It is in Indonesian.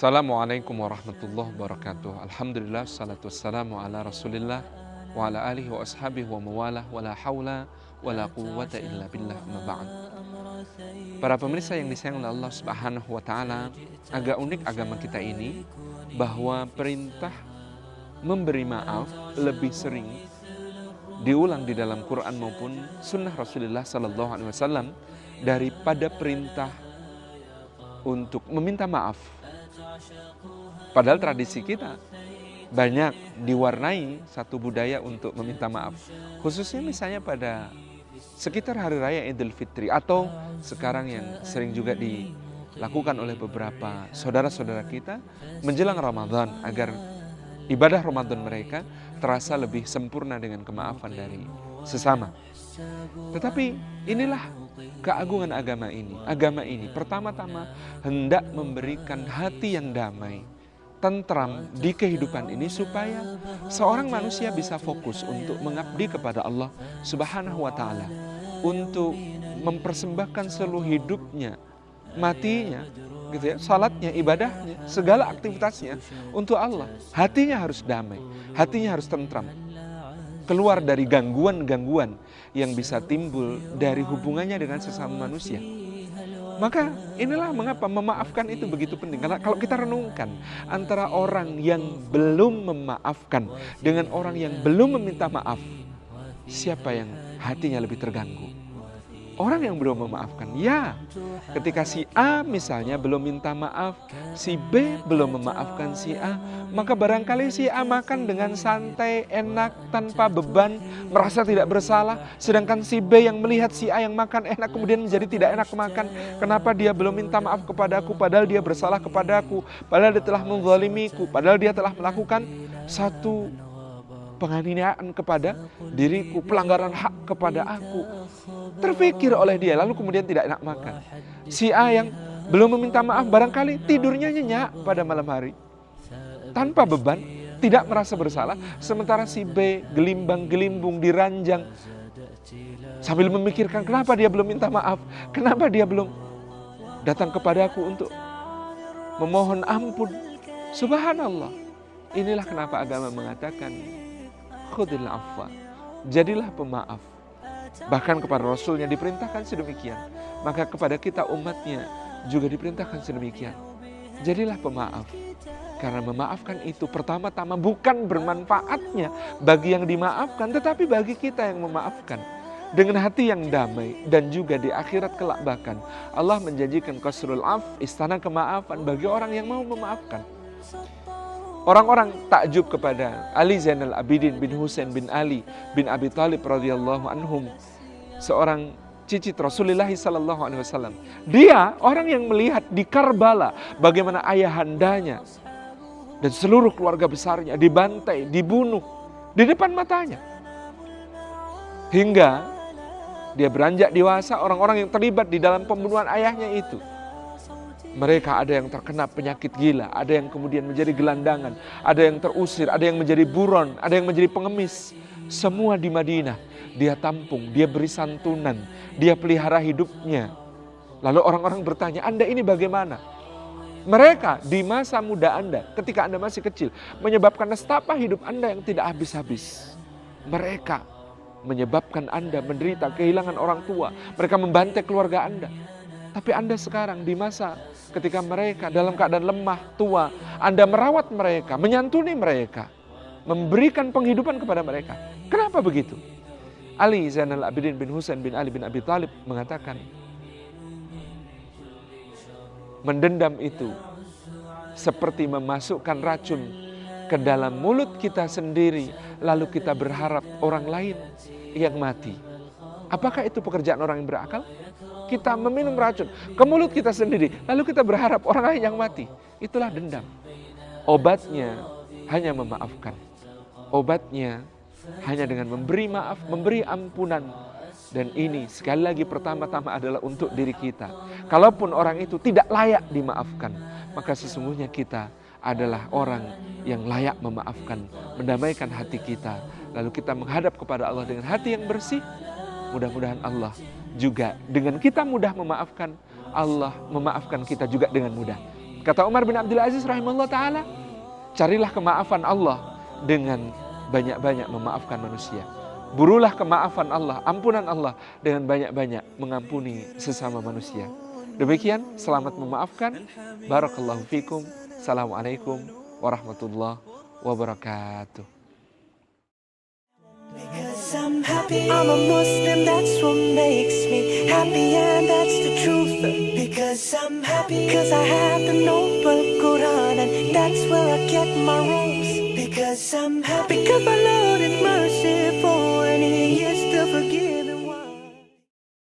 Assalamualaikum warahmatullahi wabarakatuh. Alhamdulillah, salatu wassalamu ala rasulillah wa ala alihi wa ashabihi wa mawalah wa la hawla wa la quwwata illa billah ma ba'd. Para pemirsa yang disayang oleh Allah Subhanahu wa taala, agak unik agama kita ini bahwa perintah memberi maaf lebih sering diulang di dalam Quran maupun sunnah Rasulullah sallallahu alaihi wasallam daripada perintah untuk meminta maaf. Padahal tradisi kita banyak diwarnai satu budaya untuk meminta maaf. Khususnya misalnya pada sekitar Hari Raya Idul Fitri atau sekarang yang sering juga dilakukan oleh beberapa saudara-saudara kita menjelang Ramadan agar ibadah Ramadan mereka terasa lebih sempurna dengan kemaafan dari sesama. Tetapi inilah keagungan agama ini. Agama ini pertama-tama hendak memberikan hati yang damai, tentram di kehidupan ini supaya seorang manusia bisa fokus untuk mengabdi kepada Allah Subhanahu wa taala, untuk mempersembahkan seluruh hidupnya, matinya, gitu ya, salatnya, ibadahnya, segala aktivitasnya untuk Allah. Hatinya harus damai, hatinya harus tentram, keluar dari gangguan-gangguan yang bisa timbul dari hubungannya dengan sesama manusia. Maka inilah mengapa memaafkan itu begitu penting. Karena kalau kita renungkan antara orang yang belum memaafkan dengan orang yang belum meminta maaf, siapa yang hatinya lebih terganggu? Orang yang belum memaafkan. Ya, ketika si A misalnya belum minta maaf, si B belum memaafkan si A, maka barangkali si A makan dengan santai, enak, tanpa beban, merasa tidak bersalah. Sedangkan si B yang melihat si A yang makan enak kemudian menjadi tidak enak makan. Kenapa dia belum minta maaf kepadaku padahal dia bersalah kepadaku, padahal dia telah menzalimiku, padahal dia telah melakukan satu penganiayaan kepada diriku, pelanggaran hak kepada aku. Terpikir oleh dia, lalu kemudian tidak enak makan. Si A yang belum meminta maaf barangkali tidurnya nyenyak pada malam hari, tanpa beban, tidak merasa bersalah. Sementara si B gelimbang-gelimbung di ranjang sambil memikirkan kenapa dia belum minta maaf, kenapa dia belum datang kepadaku untuk memohon ampun. Subhanallah. Inilah kenapa agama mengatakan khudil afwa, jadilah pemaaf. Bahkan kepada Rasulnya diperintahkan sedemikian, maka kepada kita umatnya juga diperintahkan sedemikian. Jadilah pemaaf. Karena memaafkan itu pertama-tama bukan bermanfaatnya bagi yang dimaafkan, tetapi bagi kita yang memaafkan. Dengan hati yang damai dan juga di akhirat kelak bahkan Allah menjanjikan qasrul af, istana kemaafan bagi orang yang mau memaafkan. Orang-orang takjub kepada Ali Zainal Abidin bin Husain bin Ali bin Abi Thalib radhiyallahu anhum, seorang cicit Rasulullah sallallahu alaihi wasallam. Dia orang yang melihat di Karbala bagaimana ayahandanya dan seluruh keluarga besarnya dibantai, dibunuh di depan matanya. Hingga dia beranjak dewasa, orang-orang yang terlibat di dalam pembunuhan ayahnya itu, mereka ada yang terkena penyakit gila, ada yang kemudian menjadi gelandangan, ada yang terusir, ada yang menjadi buron, ada yang menjadi pengemis. Semua di Madinah dia tampung, dia beri santunan, dia pelihara hidupnya. Lalu orang-orang bertanya, Anda ini bagaimana? Mereka di masa muda Anda, ketika Anda masih kecil, menyebabkan nestapa hidup Anda yang tidak habis-habis. Mereka menyebabkan Anda menderita kehilangan orang tua, mereka membantai keluarga Anda. Tapi Anda sekarang di masa ketika mereka dalam keadaan lemah, tua, Anda merawat mereka, menyantuni mereka, memberikan penghidupan kepada mereka. Kenapa begitu? Ali Zainal Abidin bin Husain bin Ali bin Abi Thalib mengatakan, mendendam itu seperti memasukkan racun ke dalam mulut kita sendiri, lalu kita berharap orang lain yang mati. Apakah itu pekerjaan orang yang berakal? Kita meminum racun ke mulut kita sendiri, lalu kita berharap orang lain yang mati. Itulah dendam. Obatnya hanya memaafkan. Obatnya hanya dengan memberi maaf, memberi ampunan. Dan ini sekali lagi pertama-tama adalah untuk diri kita. Kalaupun orang itu tidak layak dimaafkan, maka sesungguhnya kita adalah orang yang layak memaafkan, mendamaikan hati kita. Lalu kita menghadap kepada Allah dengan hati yang bersih. Mudah-mudahan Allah juga dengan kita mudah memaafkan, Allah memaafkan kita juga dengan mudah. Kata Umar bin Abdul Aziz rahimahullah ta'ala, carilah kemaafan Allah dengan banyak-banyak memaafkan manusia. Burulah kemaafan Allah, ampunan Allah dengan banyak-banyak mengampuni sesama manusia. Demikian, selamat memaafkan. Barakallahu fikum. Assalamualaikum warahmatullahi wabarakatuh. Because I'm happy, I'm a Muslim, that's what makes me happy, and that's the truth. Because I'm happy, because I have the noble Quran, and that's where I get my rules. Because I'm happy, because my Lord is